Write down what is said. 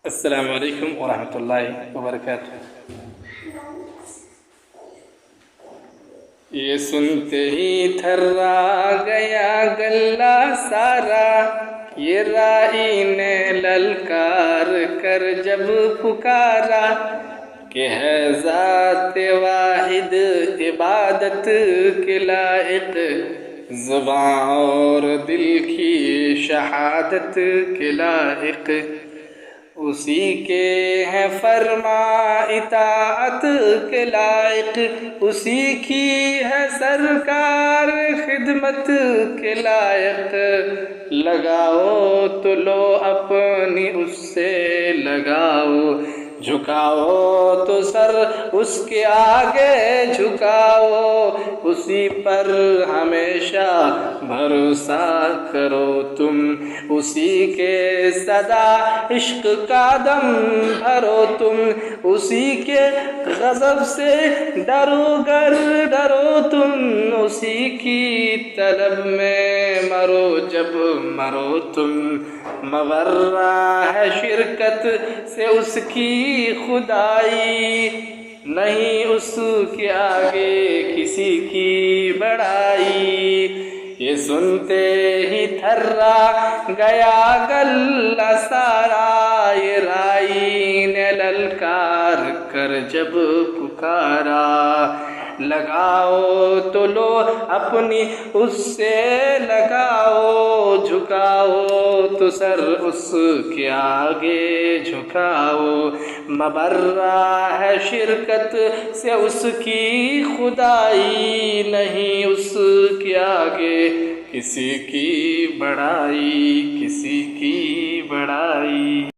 السلام علیکم ورحمۃ اللہ وبرکاتہ۔ یہ سنتے ہی تھرا گیا گلہ سارا، یہ رائی نے للکار کر جب پکارا کہ ہے ذات واحد عبادت کے لائق، زباں اور دل کی شہادت کے لائق، اسی کے ہیں فرما اطاعت کے لائق، اسی کی ہے سرکار خدمت کے لائق، لگاؤ تو لو اپنی اس سے لگاؤ، جھکاؤ تو سر اس کے آگے جھکاؤ، اسی پر ہمیشہ بھروسہ کرو تم، اسی کے صدا عشق کا دم بھرو تم، اسی کے غضب سے ڈرو گر ڈرو تم، اسی کی طلب میں مرو جب مرو تم، مغرہ ہے شرکت سے اس کی خدائی، نہیں اس کے آگے کسی کی بڑائی، یہ سنتے ہی تھرا گیا گلہ سارا، یہ رائی نے للکار کر جب پکارا، لگاؤ تو لو اپنی اس سے لگاؤ، جھکاؤ تو سر اس کے آگے جھکاؤ، مبرہ ہے شرکت سے اس کی خدائی، نہیں اس کے آگے کسی کی بڑائی، کسی کی بڑائی۔